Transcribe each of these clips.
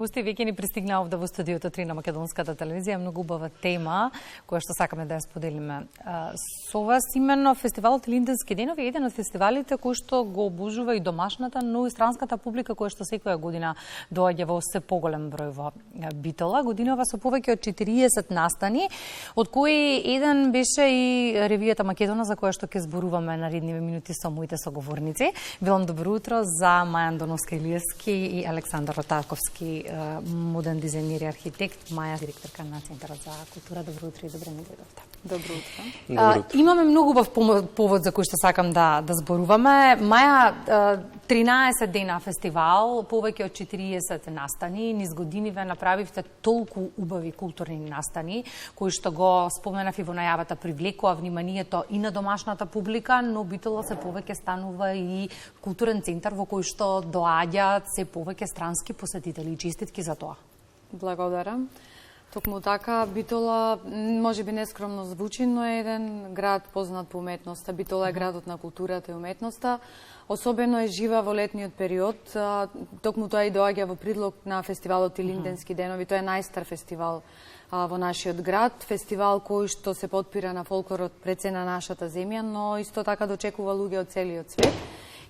Гости веќе ни пристигна овде во студиото 3 на Македонската телевизија. Многу убава тема која што сакаме да ја споделиме со вас. Именно фестивалот Илинденски денови е еден од фестивалите кој што го обужува и домашната, но и странската публика која што секоја година доаѓа во се поголем број во Битола. Годинава со повеќе од 40 настани, од кои еден беше и ревијата Македона, за која што ќе зборуваме наредниви минути со моите соговорници. Велам добро утро за Мајан Доновска-Илиевски и Александар Ротаковски, моден дизајнер и архитект. Маја, директорка на Центарот за култура. Добро утро и добре ни дојдовте. Добро утро. Имаме многу убав повод за кој што сакам да зборуваме. Маја, 13 дена фестивал, повеќе од 40 настани. Низ годиниве направивте толку убави културни настани, кои што го споменав и во најавата, привлекува вниманието и на домашната публика, но Битола се повеќе станува и културен центар во кој што доаѓаат се повеќе странски посетители. Честитки за тоа. Благодарам. Токму така, Битола, може би нескромно звучи, но е еден град познат по уметноста. Битола е градот на културата и уметноста. Особено е жива во летниот период. Токму тоа и доаѓа во придлог на фестивалот Илинденски денови. Тоа е најстар фестивал во нашиот град. Фестивал кој што се потпира на фолклорот пред се на нашата земја, но исто така дочекува луѓе од целиот свет.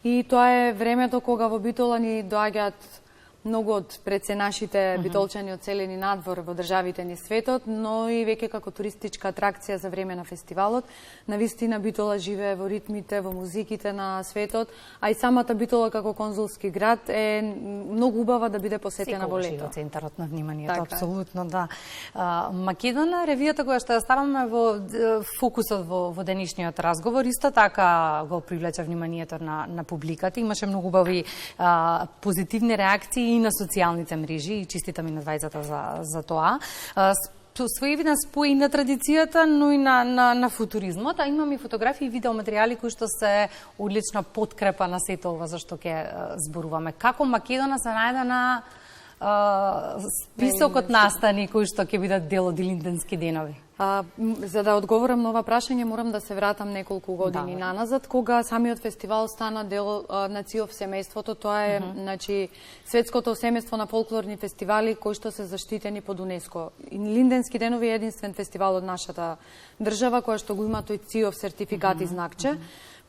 И тоа е времето кога во Битола ни доаѓаат многу од пред се нашите битолчани одселени надвор во државите ни светот, но и веќе како туристичка атракција за време на фестивалот. Навистина Битола живее во ритмите, во музиките на светот, а и самата Битола како конзулски град е многу убава да биде посетена во лето. Центарот на вниманието, така, апсолутно, да. Македона, ревијата која што ја ставаме во фокусот во денешниот разговор, исто така го привлече вниманието на публиката. Имаше многу убави позитивни реакции и на социјалните мрежи, и честитам и на двајцата за тоа. Своевиден спој на традицијата, но и на футуризмот, а имам и фотографии и видеоматеријали кои што се одлична подкрепа на сето ова за што ќе зборуваме. Како Македона се најде на списокот настани кои што ќе бидат дел од Илинденски денови? За да одговорам на ова прашање, морам да се вратам неколку години наназад, кога самиот фестивал стана дел на ЦИОФ семејството. Тоа е, значи, светското семејство на фолклорни фестивали кои што се заштитени под УНЕСКО. Илинденски денови е единствен фестивал од нашата држава која што го има тој ЦИОФ сертификат и знакче,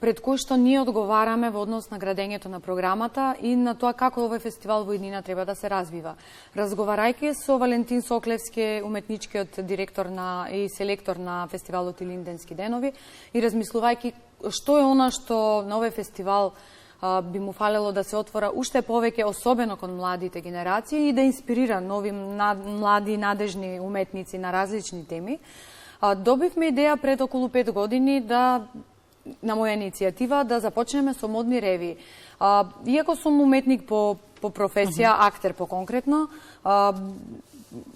пред кој што ние одговараме во однос на градењето на програмата и на тоа како овој фестивал во иднина треба да се развива. Разговарајќи со Валентин Соклевски, уметничкиот директор и селектор на фестивалот Илинденски денови, и размислувајќи што е она што на овој фестивал би му фалело да се отвора уште повеќе, особено кон младите генерации, и да инспирира нови млади надежни уметници на различни теми, добивме идеја пред околу 5 години на моја иницијатива да започнеме со модни реви. Иако сум уметник по професија, актер по конкретно,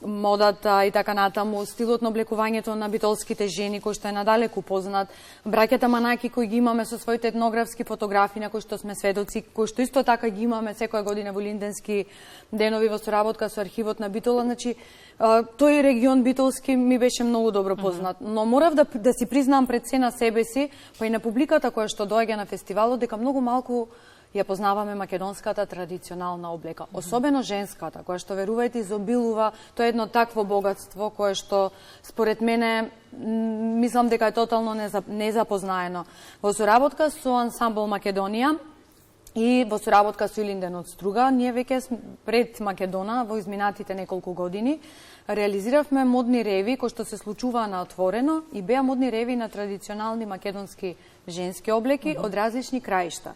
модата и така натаму, стилот на облекувањето на битолските жени, кој што е надалеку познат, браќата Манаки кои ги имаме со своите етнографски фотографии на кои што сме сведоци, кои што исто така ги имаме секоја година во Илинденски денови во соработка со архивот на Битола, значи тој регион битолски ми беше многу добро познат, но морав да си признам пред се на себе си, па и на публиката која што доаѓа на фестивалот, дека многу малку ја познаваме македонската традиционална облека, особено женската, која што, верувајте, изобилува. Тоа е едно такво богатство кое што според мене мислам дека е тотално незапознаено. Во соработка со ансамбл Македонија и во соработка со Илинден од Струга, ние веќе пред Македона во изминатите неколку години реализиравме модни реви кои што се случуваа на отворено и беа модни реви на традиционални македонски женски облеки од различни краишта.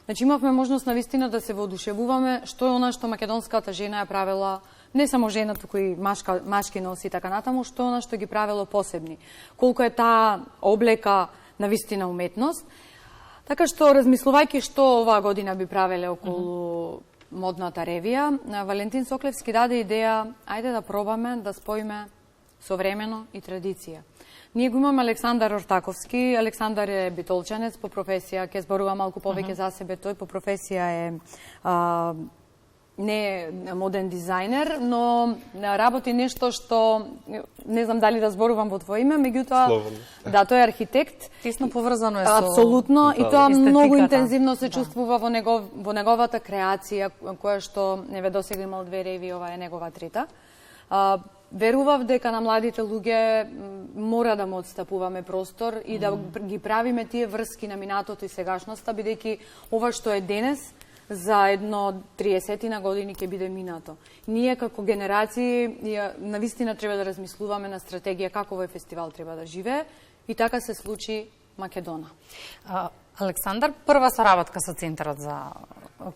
Значи имавме можност навистина да се воодушевуваме што е она што македонската жена ја правела, не само жена, туку и машки носи и така натаму, што е она што ги правело посебни. Колку е таа облека навистина уметност. Така што, размислувајќи што оваа година би правеле околу модната ревија, Валентин Соклевски даде идеја, ајде да пробаме да споиме современо и традиција. Ние го имаме Александар Ротаковски. Александар е битолчанец по професија, ќе зборува малку повеќе за себе. Тој по професија е не е моден дизајнер, но работи нешто што не знам дали да зборувам во твое име, меѓутоа да, тој е архитект. Тесно поврзано е со апсолутно и тоа естетиката. многу интензивно се чувствува во неговата креација, која што еве досега имал 2 реви, ова е негова 3-та. Верував дека на младите луѓе мора да му отстапуваме простор и да ги правиме тие врски на минатото и сегашноста, бидејќи ова што е денес за едно 30 години ќе биде минато. Ние како генерации навистина треба да размислуваме на стратегија како овој фестивал треба да живее и така се случи Македона. Александар, прва соработка со Центарот за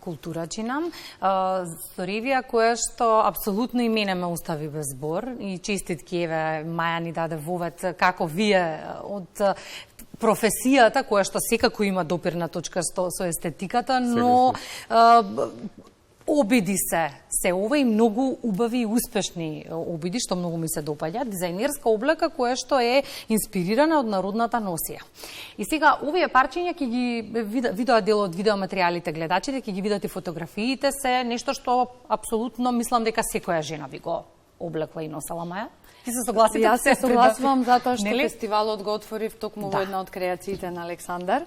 култура чинам, сторевија која што апсолутно и мене ме остави без збор и честитки еве Маја ни даде вовет како вие од професијата која што секако има допирна точка со естетиката, но обиди се ова и многу убави и успешни обиди, што многу ми се допаѓа, дизајнерска облека која што е инспирирана од народната носија. И сега, овие парчиња ќе ги видоа дел од видеоматеријалите гледачите, ќе ги видат и фотографиите, се нешто што апсолутно мислам дека секоја жена би го облекла и носела. Маја? Ти се согласите? Јас се согласувам затоа што фестивалот го отворив токму во една од креациите на Александар.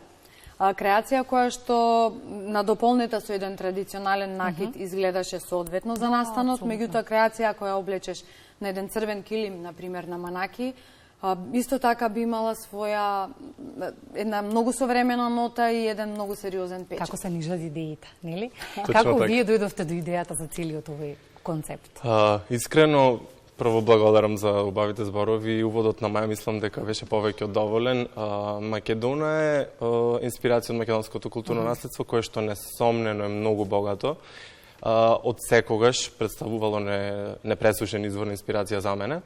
Креација која што надополнета со еден традиционален накид изгледаше соодветно за настанот, меѓутоа креација која облечеш на еден црвен килим, например на Манаки, исто така би имала своја една многу современа нота и еден многу сериозен печат. Како се нижат идеите, нели? Како вие дојдовте до идејата за целиот овој концепт? Искрено, прво благодарам за убавите зборови и уводот на Маја мислам дека беше повеќе од доволен. Македона е инспирација од македонското културно наследство кое што несомнено е многу богато. Од секогаш представувало непресушен извор на инспирација за мене.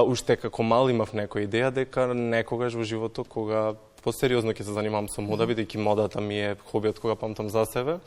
Уште како мал имав некоја идеја дека некогаш во животот кога посериозно ќе се занимавам со мода, бидејќи модата ми е хобиот кога памтам за себе,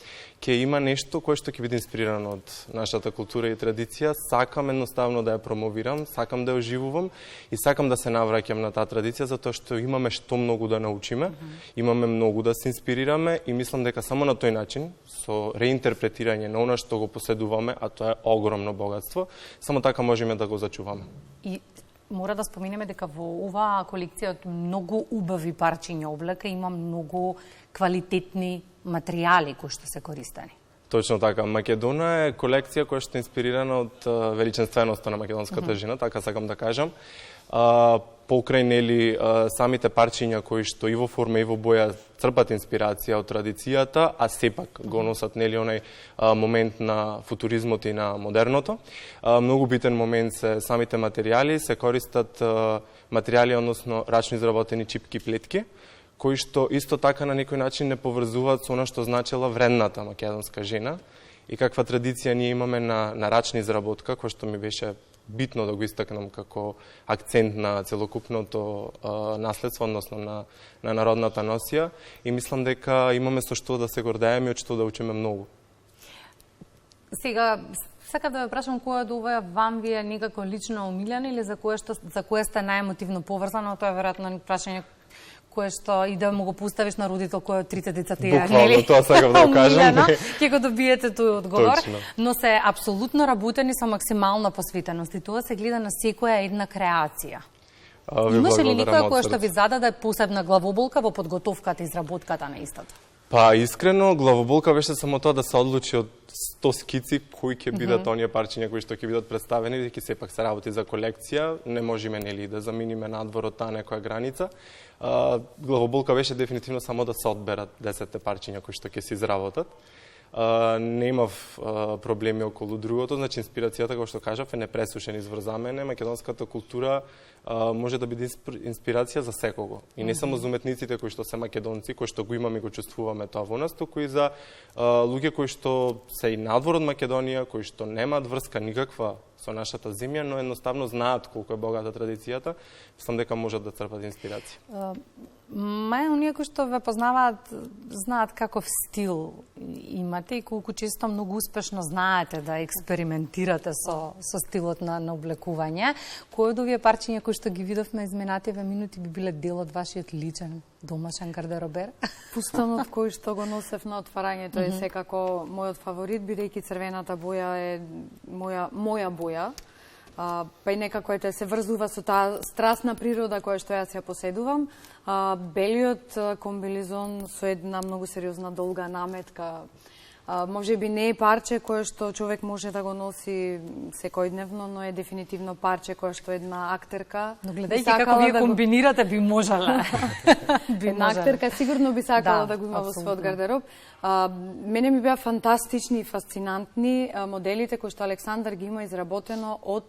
ќе има нешто кое што ќе биде инспирирано од нашата култура и традиција. Сакам едноставно да ја промовирам, сакам да ја оживувам и сакам да се навраќам на таа традиција, затоа што имаме што многу да научиме, имаме многу да се инспирираме и мислам дека само на тој начин, со реинтерпретирање на она што го поседуваме, а тоа е огромно богатство, само така можеме да го зачуваме. И мора да споменеме дека во оваа колекција од многу убави парчиња облека има многу квалитетни материјали кои што се користени. Точно така. Македона е колекција која што е инспирирана од величенственоста на македонската жена, така сакам да кажам. Покрај нели самите парчиња кои што и во форма и во боја црпат инспирација од традицијата, а сепак го носат нели онај момент на футуризмот и на модерното. Многу битен момент се самите материјали, се користат материјали, односно рачно изработени чипки плетки, кои што исто така на некој начин не поврзуваат со она што значела вредната македонска жена и каква традиција ние имаме на рачна изработка, која што ми беше битно да го истакнам како акцент на целокупното наследство, односно на народната носија, и мислам дека имаме со што да се гордееме и од што да учиме многу. Сега, сакам да ве прашам која од оваа вам ви е некако лично омилена или за кое сте најемотивно поврзана, тоа е веројатно прашање кое што и да му го поставиш на родител кој од трите деца ти е, нели? Буквално, тоа сакам да кажам. Ќе го добиете тој одговор. Точно. Но се апсолутно работени со максимална посветеност и тоа се гледа на секоја една креација. Имаше ли никоја која што ви зададе посебна главоболка во подготовката и изработката на истата? Па, искрено, главоболка беше само тоа да се одлучи од 100 скици кои ќе бидат оние парчиња кои што ќе бидат представени, дека сепак се работи за колекција, не можеме нели да заминиме надвор од таа некоја граница. Главоболка беше дефинитивно само да се одберат 10 парчиња кои што ќе се изработат. Не имав проблеми околу другото, значи инспирацијата, како што кажав, е непресушен извор за мене. Македонската култура може да биде инспирација за секого. И не само за уметниците кои што се македонци, кои што го имаме и го чувствуваме тоа во нас, туку и за луѓе кои што се и надвор од Македонија, кои што немаат врска никаква со нашата земја, но едноставно знаат колку е богата традицијата, мислам дека можат да црпат инспирација. Маја, оние кои што ве познаваат, знаат каков стил имате и колку често многу успешно знаете да експериментирате со стилот на облекување. Кој од овие парчиња кои што ги видовме изминативе минути би биле дел од вашиот личен домашен гардеробер? Фустанот кој што го носев на отварањето е секако мојот фаворит, бидејќи црвената боја е моја боја. Па и некако се врзува со таа страстна природа која што јас ја поседувам. Белиот комбилизон со една многу сериозна долга наметка. Може би не е парче кое што човек може да го носи секојдневно, но е дефинитивно парче кое што една актерка... Но гледајќи како вие комбинирате, би можела. Една актерка сигурно би сакала да го има во својот гардероб. Мене ми беа фантастични и фасцинантни моделите кои што Александар ги има изработено од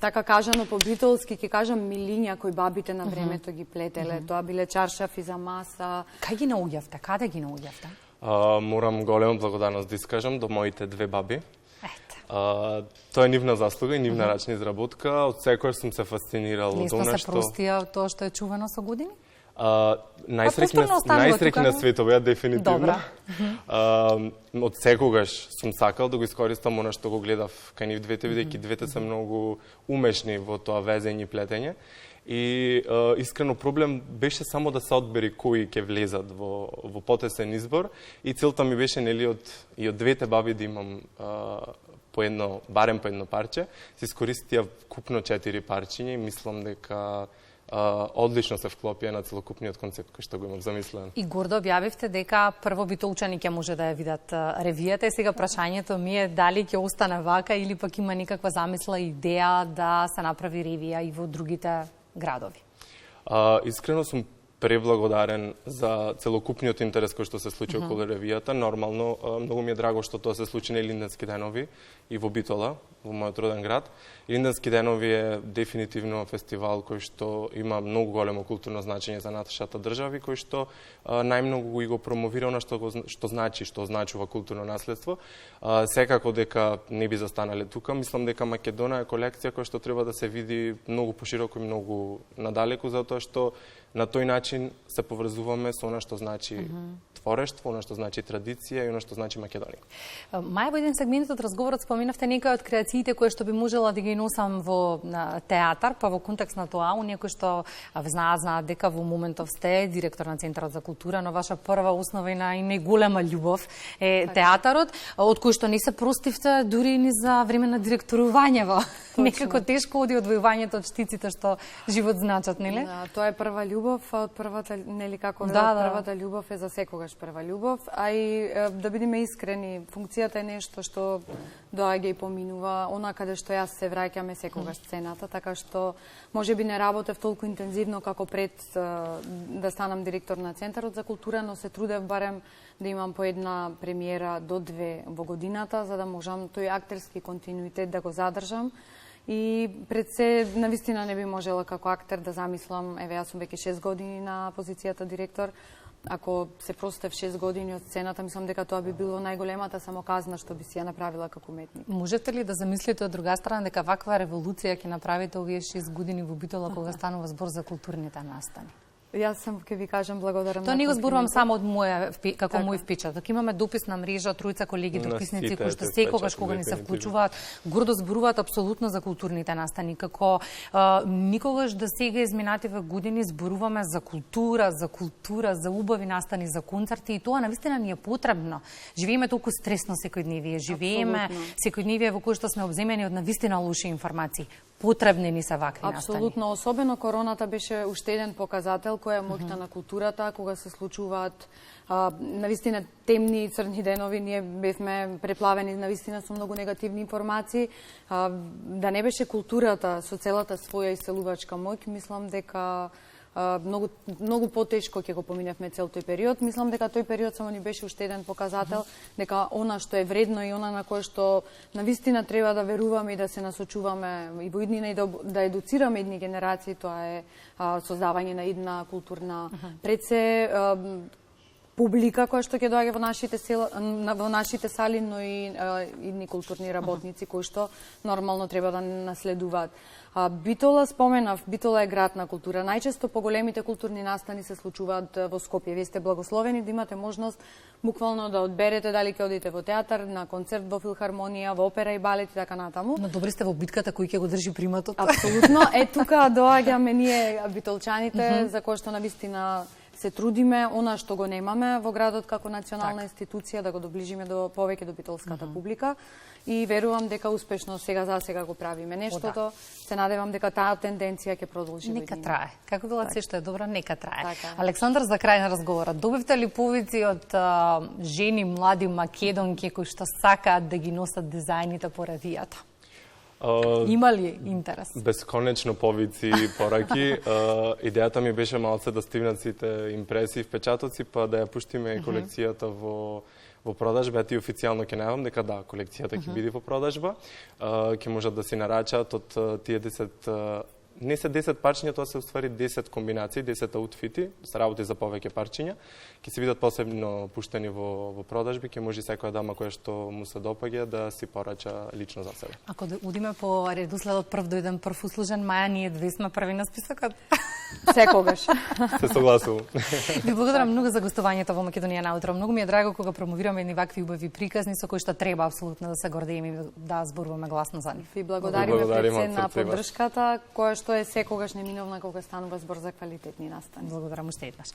така кажано по битолски, ќе кажам милиња кои бабите на времето ги плетеле. Тоа биле чаршафи за маса. Кај ги наоѓавте? Каде ги наоѓавте? Морам голема благодарност да искажам до моите две баби. Тоа е нивна заслуга и нивна рачна изработка. Од секојаш сум се фасцинирал од она што... Лесно се простија од тоа што е чувано со години? Најсреќни на светот, ја дефинитивно. Од секогаш сум сакал да го искористам она што го гледав кај нив двете, бидејќи двете се многу умешни во тоа везење и плетење. И искрено проблем беше само да се одбери кои ќе влезат во потесен избор и целта ми беше нели од двете баби да имам барем по едно парче. Се искористија купно 4 парчиња и мислам дека одлично се вклопија на целокупниот концепт кој што го имам замислен. И гордо објавивте дека прво битолчани ќе може да ја видат ревијата и сега прашањето ми е дали ќе остане вака или пак има некаква замисла идеја да се направи ревија и во другите градови? Искрено сум преблагодарен за целокупниот интерес кој што се случи околу ревијата. Нормално, многу ми е драго што тоа се случи на Илинденски денови и во Битола, во мојот роден град. Илинденски денови е дефинитивно фестивал кој што има многу големо културно значење за нашата држава и кој што најмногу го промовира она што означува културно наследство. Секако дека не би застанале тука. Мислам дека Македонија е колекција која што треба да се види многу пошироко и многу надалеку, затоа што на тој начин се поврзуваме со она што значи творештво, она што значи традиција и она што значи Македонија. Маја, во еден сегмент од разговорот споменавте некои од креациите кои што би можела да ги носам во театар, па во контекст на тоа, оние кои што знаат дека во моментов сте директор на Центарот за култура, но ваша прва основа и најголема љубов е театарот, од кој што не се простивте дури ни за време на директорување. Некако тешко оди одвојувањето од штиците што живот значат, нели? Тоа е прва љубов, од првата, нели како првата љубов е за секогаш прва љубов, а и да бидеме искрени, функцијата е нешто што доаѓа и поминува, она каде што јас се враќаме секогаш сцената, така што можеби не работев толку интензивно како пред да станам директор на Центарот за култура, но се трудев барем да имам по една премиера до 2 во годината, за да можам тој актерски континуитет да го задржам. И пред се, навистина не би можела како актер да замислам, еве јас сум веќе 6 години на позицијата директор, ако се простев 6 години од сцената, мислам дека тоа би било најголемата самоказна што би си ја направила како уметник. Можете ли да замислите од друга страна дека ваква револуција ќе направите овие 6 години во Битола кога станува збор за културните настани? Јас сам ќе ви кажам благодарам. Тоа не го зборувам само од како мој впечаток. Имаме дописна мрежа од тројца колеги дописници кои што секогаш кога не се вклучуваат, гордо зборуваат апсолутно за културните настани, како никогаш до сега изминативе години зборуваме за култура, за убави настани, за концерти и тоа навистина ни е потребно. Живееме толку стресно секојдневие, живееме секојдневие во кој што сме обземени од навистина лоши информации. Потребни ни се вакви настани. Апсолутно, особено короната беше уште еден показател која е моќта на културата, кога се случуваат навистина темни и црни денови, ние бевме преплавени навистина со многу негативни информации. Да не беше културата со целата своја иселувачка моќ, мислам дека многу потешко ќе го поминевме цел тој период. Мислам дека тој период само ни беше уште еден показател дека она што е вредно и она на кое што навистина треба да веруваме и да се насочуваме и во иднина и да едуцираме идни генерации, тоа е создавање на една културна пред се публика која што ќе доаѓа во нашите сали, но и идни културни работници кои што нормално треба да наследуваат. Битола споменав, Битола е град на култура. Најчесто поголемите културни настани се случуваат во Скопје. Вие сте благословени да имате можност буквално да одберете дали ќе одите во театар, на концерт во филхармонија, во опера и балет и така натаму. Но добри сте во битката кој ќе го држи приматот. Апсолутно. Тука доаѓаме ние битолчаните за кои што навистина се трудиме она што го немаме во градот како национална институција да го доближиме повеќе до битолската публика и верувам дека успешно за сега го правиме нештото. Се надевам дека таа тенденција ќе продолжи. Нека трае. Како велат се што е добро, нека трае. Александар, за крај на разговорот, добивте ли повици од жени, млади македонки кои што сакаат да ги носат дизајните по ревијата? Има ли интерес? Бесконечно повици и пораки. Идејата ми беше малце да стигнат сите импресии, впечатоци, па да ја пуштиме колекцијата во продажба. Ти официјално ќе најавам дека да, колекцијата ќе биде во продажба. Ќе можат да си нарачаат од тие 10 не се 10 парчиња, тоа се уствари 10 комбинации, 10 аутфити, се работи за повеќе парчиња. Ќе се видат посебно пуштени во продажби, ќе може секоја дама која што му се допаѓа да си порача лично за себе. Ако удиме по редоследот прв дојден, прв услужен, Маја, ние две сме први на списокот. Секогаш. Се согласувам. Ви благодарам многу за гостувањето во Македонија наутро. Многу ми е драго кога промовираме едни вакви убави приказни со кои што треба апсолутно да се гордееме и да зборуваме гласно за нив. Ви благодариме пред на поддршката, која што е секогаш неминовна кога станува збор за квалитетни настани. Благодарам уште еднаш.